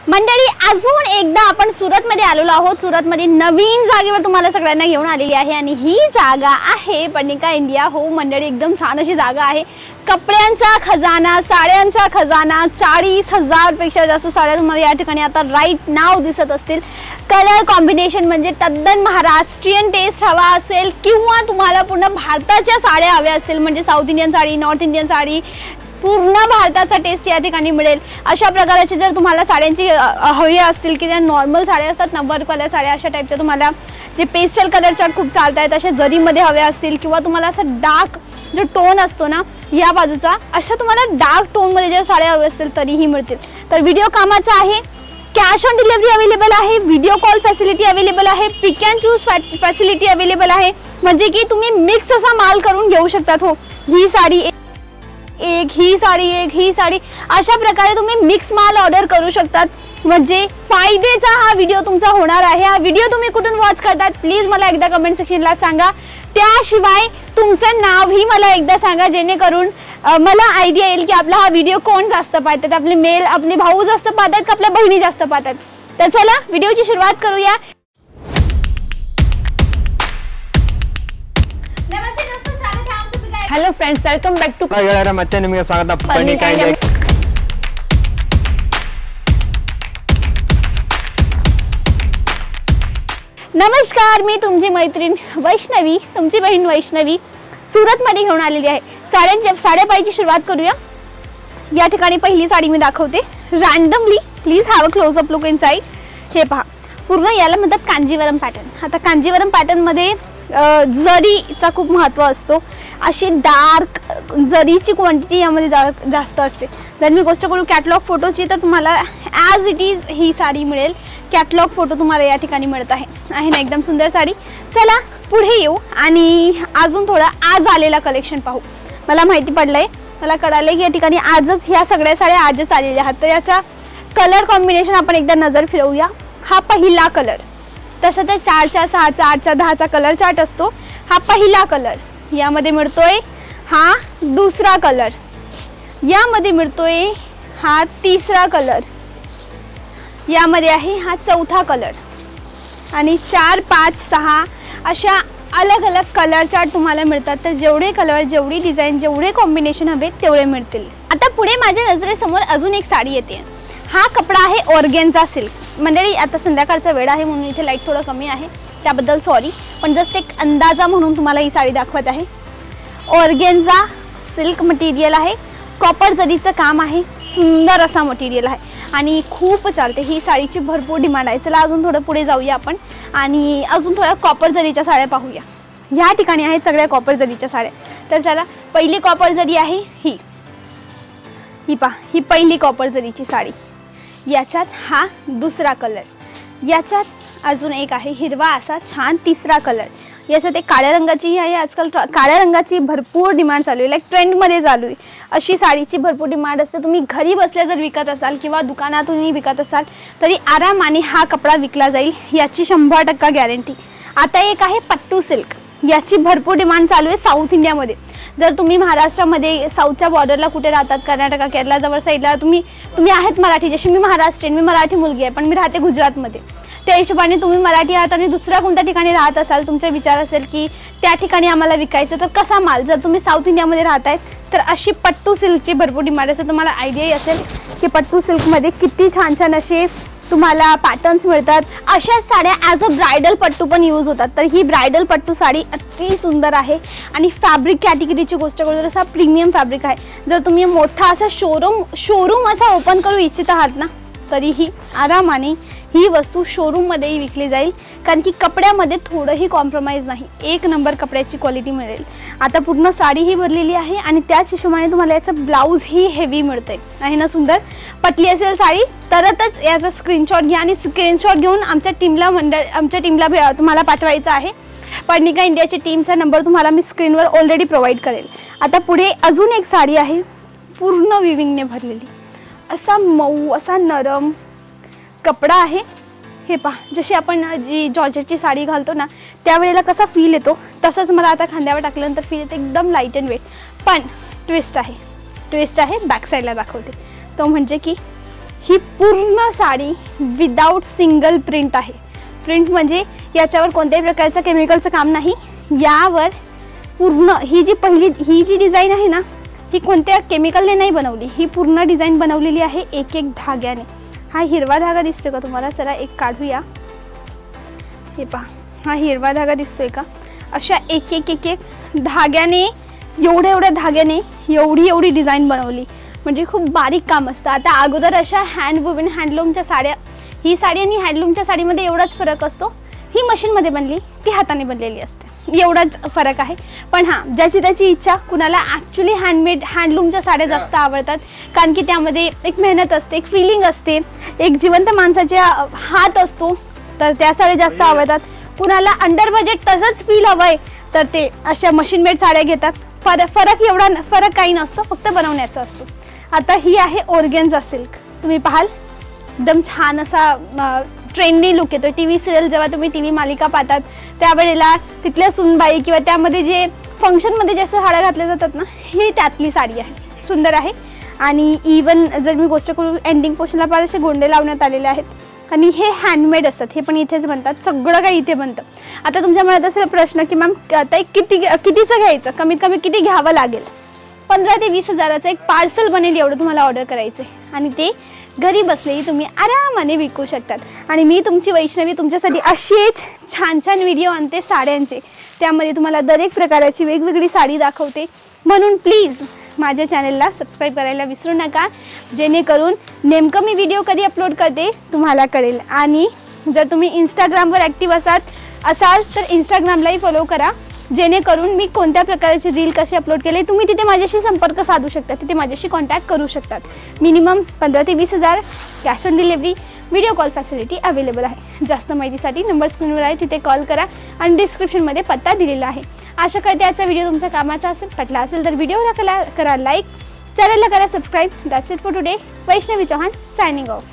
मंडळी अजून एकदा आपण सुरतमध्ये आलेलो आहोत। सुरतमध्ये नवीन जागेवर तुम्हाला सगळ्यांना घेऊन आलेली आहे आणि ही जागा आहे पर्णिका इंडिया होम। मंडळी एकदम छान अशी जागा आहे। कपड्यांचा खजाना, साड्यांचा खजाना, 40,000 पेक्षा जास्त साड्या तुम्हाला या ठिकाणी आता राईट नाव दिसत असतील। कलर कॉम्बिनेशन म्हणजे तद्दन महाराष्ट्रीयन टेस्ट हवा असेल किंवा तुम्हाला पूर्ण भारताच्या साड्या हव्या असतील म्हणजे south Indian sari, north Indian sari, पूर्ण भारताचा टेस्ट या ठिकाणी मिळेल। अशा प्रकारचे जर तुम्हाला साड्यांची हवी असतील की त्या नॉर्मल साड्या असतात ना, वर्क वाल्या साड्या, अशा टाईपच्या तुम्हाला जे पेस्टल कलरच्या खूप चालत आहेत अशा जरीमध्ये हव्या असतील किंवा तुम्हाला असं डार्क जो टोन असतो ना या बाजूचा, अशा तुम्हाला डार्क टोनमध्ये जर साड्या हव्या असतील तरीही मिळतील। तर व्हिडिओ कामाचा आहे, कॅश ऑन डिलिव्हरी अवेलेबल आहे, व्हिडिओ कॉल फॅसिलिटी अवेलेबल आहे, पिक अँड चूज फॅसिलिटी अवेलेबल आहे, म्हणजे की तुम्ही मिक्स असा माल करून घेऊ शकतात। हो, ही साडी एक, ही साडी एक, ही साडी, अशा प्रकारे तुम्ही मिक्स माल ऑर्डर करू शकतात। म्हणजे फायद्याचा हा व्हिडिओ तुमचा होणार आहे। हा व्हिडिओ तुम्ही कुठून वॉच करतात प्लीज मला एकदा कमेंट सेक्शनला सांगा। त्याशिवाय तुमचं नावही मला एकदा सांगा जेणेकरून मला आयडिया येईल की आपला हा व्हिडिओ कोण जास्त पाहतात, आपले मेल, आपले भाऊ जास्त पाहतात का आपल्या बहिणी जास्त पाहतात। तर चला व्हिडिओची सुरुवात करूया। Hello friends, welcome back to ಮತ್ತೆ ನಿಮಗೆ ಸ್ವಾಗತ पर्णिका इंडिया। नमस्कार, मी तुमची मैत्रीण वैष्णवी, तुमची बहीण वैष्णवी सुरत मध्ये घेऊन आलेली आहे। साड्या पाहायची सुरुवात करूया। या ठिकाणी पहिली साडी मी दाखवते randomly, please have a close up look inside. हे पहा, पूर्ण याला म्हणतात कांजीवरम पॅटर्न। आता कांजीवरम पॅटर्न मध्ये जरीचा खूप महत्त्व असतो। अशी डार्क जरीची क्वांटिटी यामध्ये जास्त असते। जर मी गोष्ट करू कॅटलॉग फोटोची तर तुम्हाला ॲज इट इज ही साडी मिळेल। कॅटलॉग फोटो तुम्हाला या ठिकाणी मिळत आहे ना, एकदम सुंदर साडी। चला पुढे येऊ आणि अजून थोडा आज आलेला कलेक्शन पाहू। मला माहिती पडलंय, मला कळालं की या ठिकाणी आजच ह्या सगळ्या साड्या आजच आलेल्या आहेत। तर याचा कलर कॉम्बिनेशन आपण एकदा नजर फिरवूया। हा पहिला कलर, तसं तर 4चा 6चा 8चा 10चा कलर चार्ट असतो। हा पहिला कलर यामध्ये मिळतोय, हा दुसरा कलर यामध्ये मिळतोय, हा तिसरा कलर यामध्ये आहे, हा चौथा कलर आणि 4, 5, 6 अशा अलग अलग कलर चार्ट तुम्हाला मिळतात। तर जेवढे कलर, जेवढी डिझाईन, जेवढे कॉम्बिनेशन हवे तेवढे मिळतील। आता पुढे माझ्या नजरेसमोर अजून एक साडी येते। हा कपडा आहे ऑर्गेन्झा सिल्क। मंडळी आता संध्याकाळचा वेळ आहे म्हणून इथे लाईट थोडं कमी आहे, त्याबद्दल सॉरी, पण जस्ट एक अंदाजा म्हणून तुम्हाला ही साडी दाखवत आहे। ऑर्गेन्झा सिल्क मटेरियल आहे, कॉपर जरीचं काम आहे, सुंदर असा मटेरियल आहे आणि खूप चालते। ही साडीची भरपूर डिमांड आहे। चला अजून थोडं पुढे जाऊया आपण आणि अजून थोड्या कॉपर जरीच्या साड्या पाहूया। ह्या ठिकाणी आहेत सगळ्या कॉपर जरीच्या साड्या। तर चला, पहिली कॉपर जरी आहे ही पहा, ही पहिली कॉपर जरीची साडी। याच्यात हा दुसरा कलर, याच्यात अजून एक आहे हिरवा असा छान तिसरा कलर, याच्यात एक काळ्या रंगाची आहे। आजकाल काळ्या रंगाची भरपूर डिमांड चालू आहे, लाईक ट्रेंडमध्ये चालू आहे। अशी साडीची भरपूर डिमांड असते। तुम्ही घरी बसल्या जर विकत असाल किंवा दुकानातूनही विकत असाल तरी आरामाने हा कपडा विकला जाईल, याची 100% गॅरंटी। आता एक आहे पट्टू सिल्क, याची भरपूर डिमांड चालू आहे साऊथ इंडियामध्ये। जर तुम्ही महाराष्ट्रामध्ये साऊथच्या बॉर्डरला कुठे राहतात, कर्नाटक, केरला जवळ साईडला तुम्ही आहेत मराठी, जशी मी महाराष्ट्रीयन, मी मराठी मुलगी आहे पण मी राहते गुजरातमध्ये, त्या हिशोबाने तुम्ही मराठी आहात आणि दुसऱ्या कोणत्या ठिकाणी राहत असाल, तुमचा विचार असेल की त्या ठिकाणी आम्हाला विकायचं, तर कसा माल, जर तुम्ही साऊथ इंडियामध्ये राहतायत तर अशी पट्टू सिल्कची भरपूर डिमांड असेल। तुम्हाला आयडियाही असेल की पट्टू सिल्कमध्ये किती छान छान असे तुम्हाला पॅटर्न्स मिळतात। अशाच साड्या ॲज अ ब्रायडल पट्टू पण यूज होतात। तर ही ब्रायडल पट्टू साडी अति सुंदर आहे आणि फॅब्रिक कॅटेगरीची गोष्ट करू तर असा प्रीमियम फॅब्रिक आहे। जर तुम्ही मोठा असा शोरूम असा ओपन करू इच्छित आहात ना तरीही आरामाने ही वस्तू शोरूममध्येही विकली जाईल, कारण की कपड्यामध्ये थोडंही कॉम्प्रोमाइज नाही, एक नंबर कपड्याची क्वालिटी मिळेल। आता पूर्ण साडी ही भरलेली आहे आणि त्याच हिशोबाने तुम्हाला याचं ब्लाऊज ही हेवी मिळतंय, आहे ना सुंदर। पटली असेल साडी तरच याचा स्क्रीनशॉट घ्या आणि स्क्रीनशॉट घेऊन आमच्या टीमला तुम्हाला पाठवायचं आहे। पर्णिका इंडियाची टीमचा नंबर तुम्हाला मी स्क्रीनवर ऑलरेडी प्रोव्हाइड करेल। आता पुढे अजून एक साडी आहे, पूर्ण विविंगने भरलेली, असा मऊ असा नरम कपडा आहे। हे पहा, जशी आपण जी जॉर्जेटची साडी घालतो ना त्यावेळेला कसा फील येतो तसंच मला आता खांद्यावर टाकल्यानंतर फील येते, एकदम लाईट अँड वेट। पण ट्विस्ट आहे, बॅक साईडला दाखवते, तो म्हणजे की ही पूर्ण साडी विदाउट सिंगल प्रिंट आहे. प्रिंट म्हणजे याच्यावर कोणत्याही प्रकारचं केमिकलचं काम नाही. यावर पूर्ण ही जी डिझाईन आहे ना, ही कोणत्या केमिकलने नाही बनवली. ही पूर्ण डिझाईन बनवलेली आहे एक एक धाग्याने. हा हिरवा धागा दिसतोय का तुम्हाला? चला एक काढूया. हे पहा, हा हिरवा धागा दिसतोय का? अशा एक एक धाग्याने, एवढ्या धाग्याने एवढी डिझाईन बनवली. म्हणजे खूप बारीक काम असतं. आता अगोदर अशा हँडलूमच्या साड्या, ही साडी आणि हँडलूमच्या साडीमध्ये एवढाच फरक असतो. ही मशीनमध्ये बनली, ती हाताने बनलेली असते, एवढाच फरक आहे. पण हां, ज्याची त्याची इच्छा. कुणाला ॲक्च्युली हँडलूमच्या साड्या जास्त आवडतात, कारण की त्यामध्ये एक मेहनत असते, एक फिलिंग असते, एक जिवंत माणसाचा हात असतो, तर त्या साड्या जास्त आवडतात. कुणाला अंडर बजेट तसंच फील हवं आहे, तर ते अशा मशीन मेड साड्या घेतात. फरक काही नसतो, फक्त बनवण्याचा असतो. आता ही आहे ऑर्गेन्झा सिल्क. तुम्ही पाहाल एकदम छान असा ट्रेंडी लुक येतो. टी व्ही सिरियल जेव्हा तुम्ही टी व्ही मालिका पाहतात त्यावेळेला तिथल्या सुनबाई किंवा त्यामध्ये जे फंक्शनमध्ये जास्त साड्या घातल्या जातात ना, ही त्यातली साडी आहे. सुंदर आहे. आणि इवन जर मी गोष्ट करू, एंडिंग पोर्शनला पाहिजे असे गोंडे लावण्यात आलेले आहेत. आणि हे हँडमेड असतात, हे पण इथेच बनतात. सगळं काही इथे बनतं. आता तुमच्या मनात असेल प्रश्न की मॅम आता कितीचं घ्यायचं, कमीत कमी किती घ्यावं लागेल? 15 ते 20 हजाराचं एक पार्सल बनेल एवढं तुम्हाला ऑर्डर करायचं आहे. आणि ते घरी बसलेही तुम्ही आरामाने विकू शकतात. आणि मी तुमची वैष्णवी तुमच्यासाठी असेच छान व्हिडिओ आणते साड्यांचे. त्यामध्ये तुम्हाला दरेक प्रकाराची वेगवेगळी साडी दाखवते. म्हणून प्लीज माझ्या चॅनलला सबस्क्राईब करायला विसरू नका, जेणेकरून नेमकं मी व्हिडिओ कधी अपलोड करते तुम्हाला कळेल. आणि जर तुम्ही इंस्टाग्रामवर ॲक्टिव्ह असाल तर इंस्टाग्रामलाही फॉलो करा, जेणेकरून मी कोणत्या प्रकारचे रील कसे अपलोड केले तुम्ही तिथे माझ्याशी संपर्क साधू शकता, तिथे माझ्याशी कॉन्टॅक्ट करू शकतात. मिनिमम 15 ते 20 हजार, cash on delivery, video call facility available आहे. जास्त माहितीसाठी नंबर स्क्रीनवर आहे, तिथे कॉल करा आणि डिस्क्रिप्शनमध्ये पत्ता दिलेला आहे. आशा करते आजचा व्हिडिओ तुमच्या कामाचा असेल. पटला असेल तर व्हिडिओला करा लाईक, चॅनलला करा subscribe. That's it for today. Vaishnavi Chavan signing off.